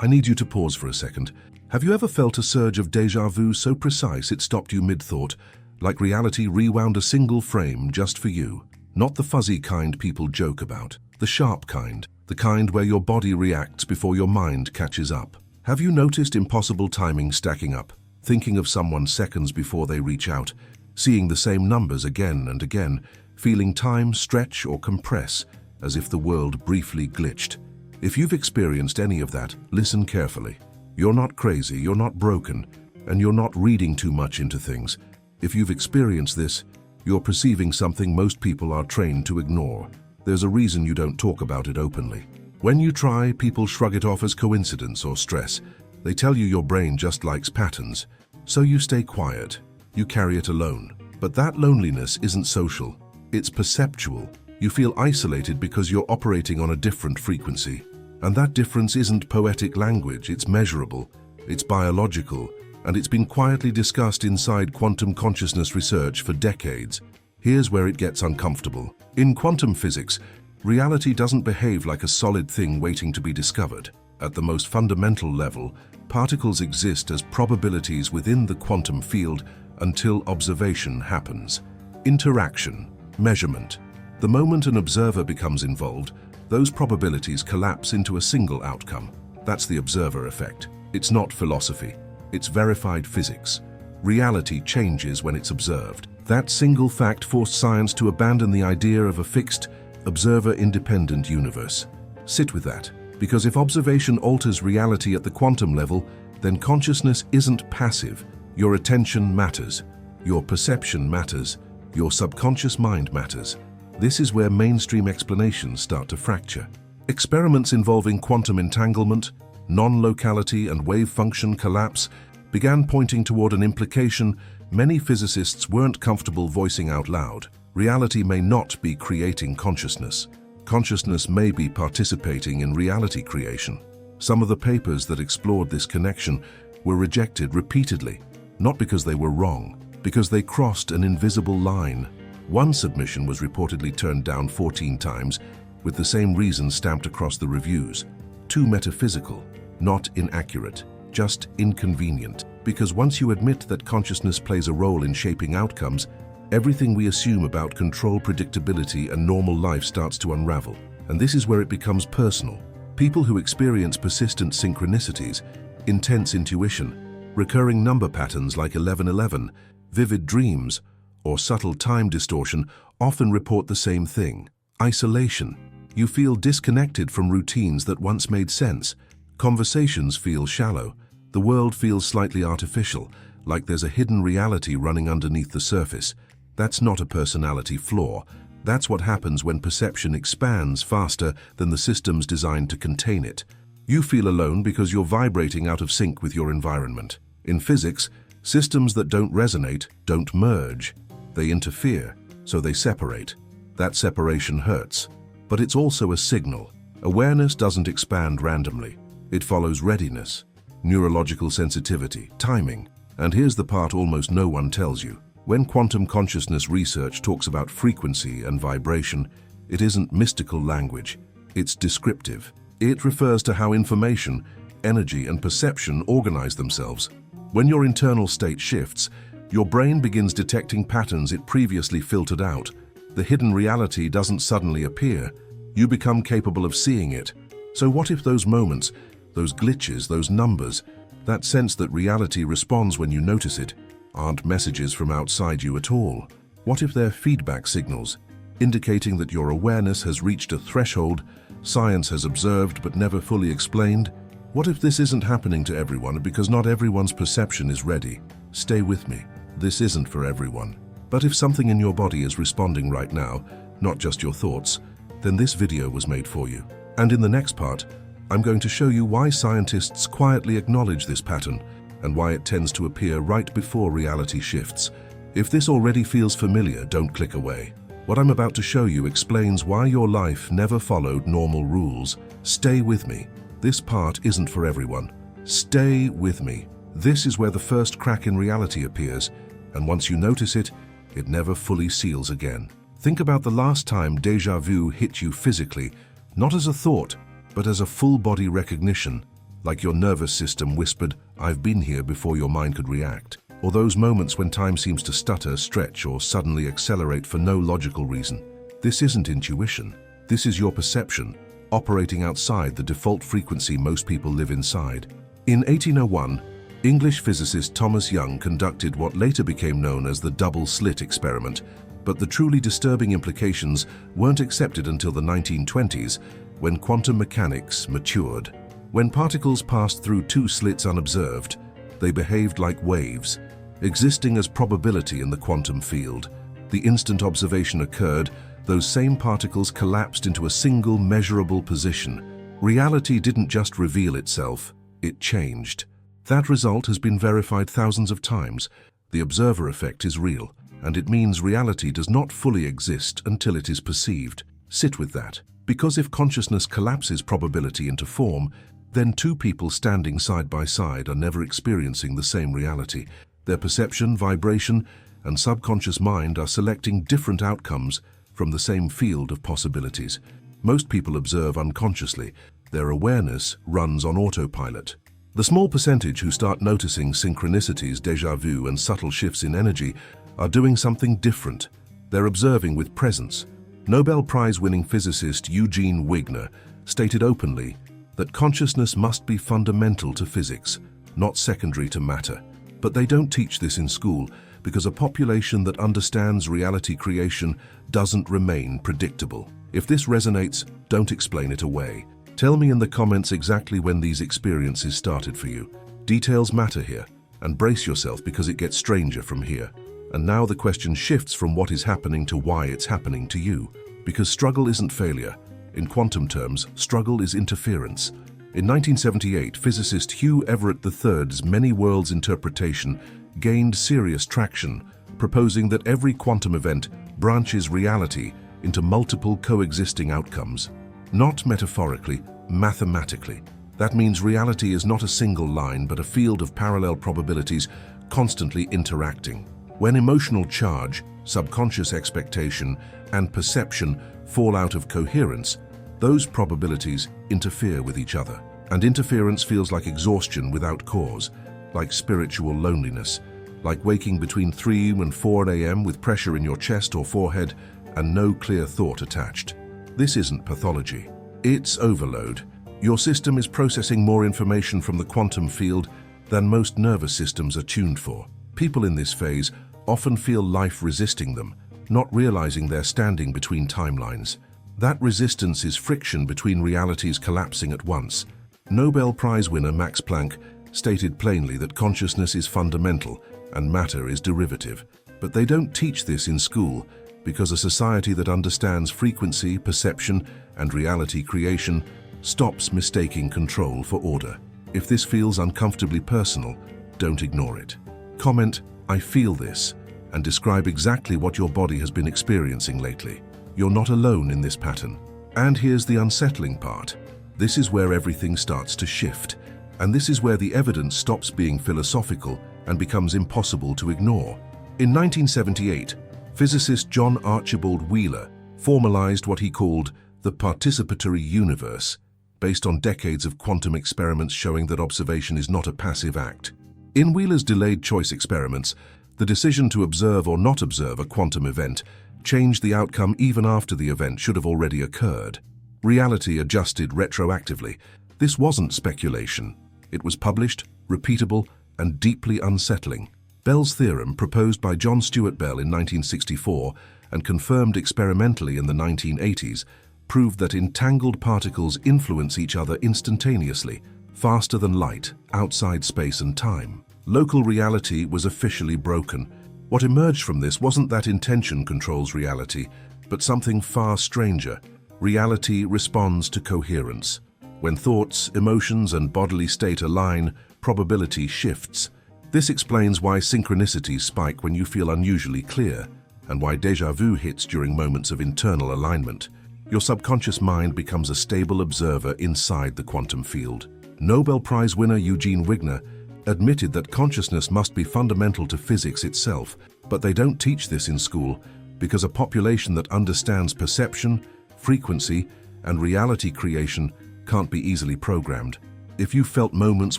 I need you to pause for a second. Have you ever felt a surge of déjà vu so precise it stopped you mid-thought, like reality rewound a single frame just for you? Not the fuzzy kind people joke about, the sharp kind, the kind where your body reacts before your mind catches up. Have you noticed impossible timing stacking up, thinking of someone seconds before they reach out, seeing the same numbers again and again, feeling time stretch or compress as if the world briefly glitched? If you've experienced any of that, listen carefully. You're not crazy, you're not broken, and you're not reading too much into things. If you've experienced this, you're perceiving something most people are trained to ignore. There's a reason you don't talk about it openly. When you try, people shrug it off as coincidence or stress. They tell you your brain just likes patterns. So you stay quiet. You carry it alone. But that loneliness isn't social. It's perceptual. You feel isolated because you're operating on a different frequency. And that difference isn't poetic language, it's measurable, it's biological, and it's been quietly discussed inside quantum consciousness research for decades. Here's where it gets uncomfortable. In quantum physics, reality doesn't behave like a solid thing waiting to be discovered. At the most fundamental level, particles exist as probabilities within the quantum field until observation happens. Interaction, measurement. The moment an observer becomes involved, those probabilities collapse into a single outcome. That's the observer effect. It's not philosophy. It's verified physics. Reality changes when it's observed. That single fact forced science to abandon the idea of a fixed, observer-independent universe. Sit with that, because if observation alters reality at the quantum level, then consciousness isn't passive. Your attention matters. Your perception matters. Your subconscious mind matters. This is where mainstream explanations start to fracture. Experiments involving quantum entanglement, non-locality, and wave function collapse began pointing toward an implication many physicists weren't comfortable voicing out loud. Reality may not be creating consciousness. Consciousness may be participating in reality creation. Some of the papers that explored this connection were rejected repeatedly, not because they were wrong, because they crossed an invisible line. One submission was reportedly turned down 14 times, with the same reason stamped across the reviews. Too metaphysical, not inaccurate, just inconvenient. Because once you admit that consciousness plays a role in shaping outcomes, everything we assume about control, predictability, and normal life starts to unravel. And this is where it becomes personal. People who experience persistent synchronicities, intense intuition, recurring number patterns like 1111, vivid dreams, or subtle time distortion often report the same thing: isolation. You feel disconnected from routines that once made sense. Conversations feel shallow. The world feels slightly artificial, like there's a hidden reality running underneath the surface. That's not a personality flaw. That's what happens when perception expands faster than the systems designed to contain it. You feel alone because you're vibrating out of sync with your environment. In physics, systems that don't resonate don't merge. They interfere, so they separate. That separation hurts. But it's also a signal. Awareness doesn't expand randomly. It follows readiness, neurological sensitivity, timing. And here's the part almost no one tells you. When quantum consciousness research talks about frequency and vibration, it isn't mystical language. It's descriptive. It refers to how information, energy, and perception organize themselves. When your internal state shifts, your brain begins detecting patterns it previously filtered out. The hidden reality doesn't suddenly appear. You become capable of seeing it. So what if those moments, those glitches, those numbers, that sense that reality responds when you notice it, aren't messages from outside you at all? What if they're feedback signals, indicating that your awareness has reached a threshold science has observed but never fully explained? What if this isn't happening to everyone because not everyone's perception is ready? Stay with me. This isn't for everyone. But if something in your body is responding right now, not just your thoughts, then this video was made for you. And in the next part, I'm going to show you why scientists quietly acknowledge this pattern and why it tends to appear right before reality shifts. If this already feels familiar, don't click away. What I'm about to show you explains why your life never followed normal rules. Stay with me. This part isn't for everyone. Stay with me. This is where the first crack in reality appears, and once you notice it, it never fully seals again. Think about the last time déjà vu hit you physically, not as a thought, but as a full-body recognition. like your nervous system whispered, "I've been here," before your mind could react. Or those moments when time seems to stutter, stretch, or suddenly accelerate for no logical reason. This isn't intuition. This is your perception, operating outside the default frequency most people live inside. In 1801, English physicist Thomas Young conducted what later became known as the double-slit experiment, but the truly disturbing implications weren't accepted until the 1920s, when quantum mechanics matured. When particles passed through two slits unobserved, they behaved like waves, existing as probability in the quantum field. The instant observation occurred, those same particles collapsed into a single measurable position. Reality didn't just reveal itself, it changed. That result has been verified thousands of times. The observer effect is real, and it means reality does not fully exist until it is perceived. Sit with that, because if consciousness collapses probability into form, then two people standing side by side are never experiencing the same reality. Their perception, vibration, and subconscious mind are selecting different outcomes from the same field of possibilities. Most people observe unconsciously. Their awareness runs on autopilot. The small percentage who start noticing synchronicities, déjà vu, and subtle shifts in energy are doing something different. They're observing with presence. Nobel Prize-winning physicist Eugene Wigner stated openly that consciousness must be fundamental to physics, not secondary to matter. But they don't teach this in school because a population that understands reality creation doesn't remain predictable. If this resonates, don't explain it away. Tell me in the comments exactly when these experiences started for you. Details matter here, and brace yourself because it gets stranger from here. And now the question shifts from what is happening to why it's happening to you. Because struggle isn't failure. In quantum terms, struggle is interference. In 1978, physicist Hugh Everett III's many worlds interpretation gained serious traction, proposing that every quantum event branches reality into multiple coexisting outcomes. Not metaphorically, mathematically. That means reality is not a single line, but a field of parallel probabilities constantly interacting. When emotional charge, subconscious expectation, and perception fall out of coherence, those probabilities interfere with each other. And interference feels like exhaustion without cause, like spiritual loneliness, like waking between 3 and 4 a.m. with pressure in your chest or forehead and no clear thought attached. This isn't pathology. It's overload. Your system is processing more information from the quantum field than most nervous systems are tuned for. People in this phase often feel life resisting them, not realizing they're standing between timelines. That resistance is friction between realities collapsing at once. Nobel Prize winner Max Planck stated plainly that consciousness is fundamental and matter is derivative. But they don't teach this in school because a society that understands frequency, perception, and reality creation stops mistaking control for order. If this feels uncomfortably personal, don't ignore it. Comment, "I feel this," and describe exactly what your body has been experiencing lately. You're not alone in this pattern. And here's the unsettling part. This is where everything starts to shift, and this is where the evidence stops being philosophical and becomes impossible to ignore. In 1978, physicist John Archibald Wheeler formalized what he called the participatory universe, based on decades of quantum experiments showing that observation is not a passive act. In Wheeler's delayed choice experiments, the decision to observe or not observe a quantum event changed the outcome even after the event should have already occurred. Reality adjusted retroactively. This wasn't speculation. It was published, repeatable, and deeply unsettling. Bell's theorem, proposed by John Stuart Bell in 1964 and confirmed experimentally in the 1980s, proved that entangled particles influence each other instantaneously, faster than light, outside space and time. Local reality was officially broken. What emerged from this wasn't that intention controls reality, but something far stranger. Reality responds to coherence. When thoughts, emotions, and bodily state align, probability shifts. This explains why synchronicities spike when you feel unusually clear, and why déjà vu hits during moments of internal alignment. Your subconscious mind becomes a stable observer inside the quantum field. Nobel Prize winner Eugene Wigner admitted that consciousness must be fundamental to physics itself, but they don't teach this in school because a population that understands perception, frequency, and reality creation can't be easily programmed. If you felt moments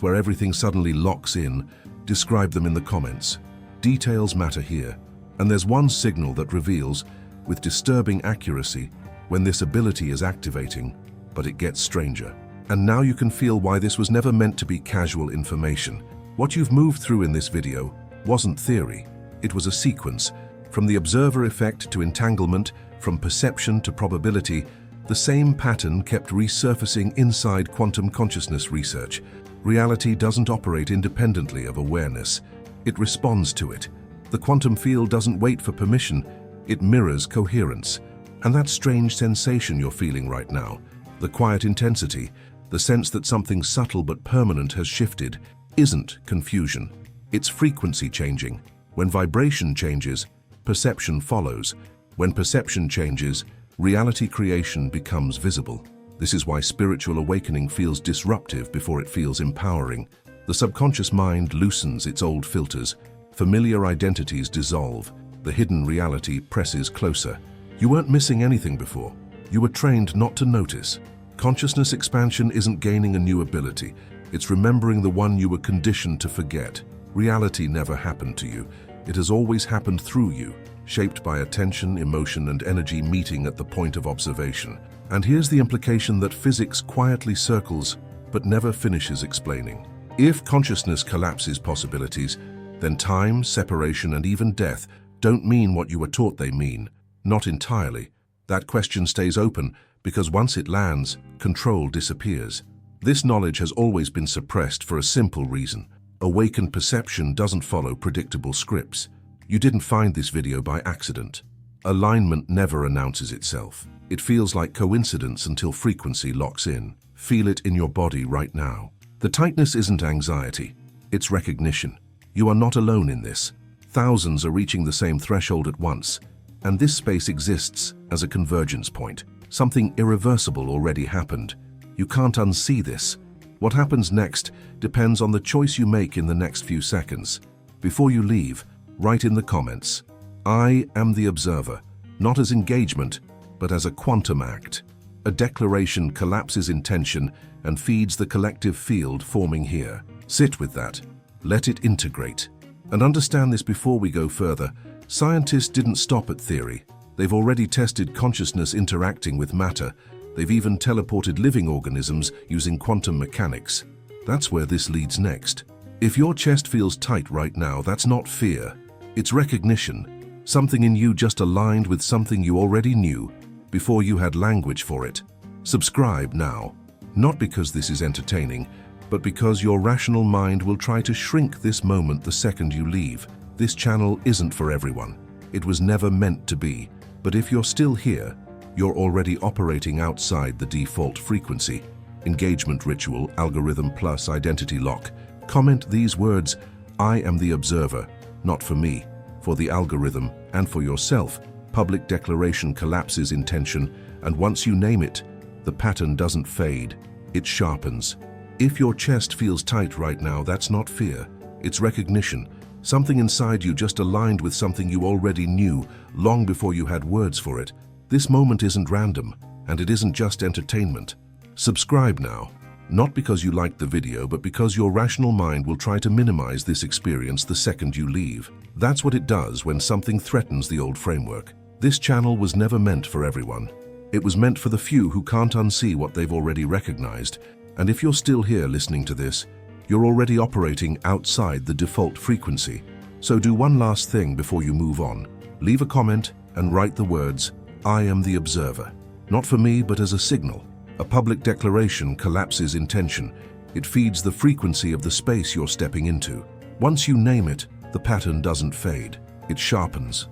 where everything suddenly locks in, describe them in the comments. Details matter here, and there's one signal that reveals, with disturbing accuracy, when this ability is activating, but it gets stranger. And now you can feel why this was never meant to be casual information. What you've moved through in this video wasn't theory. It was a sequence, from the observer effect to entanglement, from perception to probability. The same pattern kept resurfacing inside quantum consciousness research. Reality doesn't operate independently of awareness. It responds to it. The quantum field doesn't wait for permission. It mirrors coherence. And that strange sensation you're feeling right now, the quiet intensity, the sense that something subtle but permanent has shifted, isn't confusion. It's frequency changing. When vibration changes, perception follows. When perception changes, reality creation becomes visible. This is why spiritual awakening feels disruptive before it feels empowering. The subconscious mind loosens its old filters. Familiar identities dissolve. The hidden reality presses closer. You weren't missing anything before. You were trained not to notice. Consciousness expansion isn't gaining a new ability. It's remembering the one you were conditioned to forget. Reality never happened to you. It has always happened through you, shaped by attention, emotion, and energy meeting at the point of observation. And here's the implication that physics quietly circles, but never finishes explaining. If consciousness collapses possibilities, then time, separation, and even death don't mean what you were taught they mean. Not entirely. That question stays open because once it lands, control disappears. This knowledge has always been suppressed for a simple reason. Awakened perception doesn't follow predictable scripts. You didn't find this video by accident. Alignment never announces itself. It feels like coincidence until frequency locks in. Feel it in your body right now. The tightness isn't anxiety, it's recognition. You are not alone in this. Thousands are reaching the same threshold at once, and this space exists as a convergence point. Something irreversible already happened. You can't unsee this. What happens next depends on the choice you make in the next few seconds. Before you leave, write in the comments, "I am the observer," not as engagement, but as a quantum act. A declaration collapses intention and feeds the collective field forming here. Sit with that. Let it integrate. And understand this before we go further. Scientists didn't stop at theory. They've already tested consciousness interacting with matter. They've even teleported living organisms using quantum mechanics. That's where this leads next. If your chest feels tight right now, that's not fear. It's recognition. Something in you just aligned with something you already knew before you had language for it. Subscribe now. Not because this is entertaining, but because your rational mind will try to shrink this moment the second you leave. This channel isn't for everyone. It was never meant to be. But if you're still here, you're already operating outside the default frequency. Engagement ritual, algorithm plus identity lock. Comment these words, "I am the observer," not for me, for the algorithm and for yourself. Public declaration collapses intention, and once you name it, the pattern doesn't fade, it sharpens. If your chest feels tight right now, that's not fear, it's recognition. Something inside you just aligned with something you already knew long before you had words for it. This moment isn't random, and it isn't just entertainment. Subscribe now, not because you liked the video, but because your rational mind will try to minimize this experience the second you leave. That's what it does when something threatens the old framework. This channel was never meant for everyone. It was meant for the few who can't unsee what they've already recognized. And if you're still here listening to this, you're already operating outside the default frequency. So do one last thing before you move on. Leave a comment and write the words, "I am the observer." Not for me, but as a signal. A public declaration collapses intention. It feeds the frequency of the space you're stepping into. Once you name it, the pattern doesn't fade. It sharpens.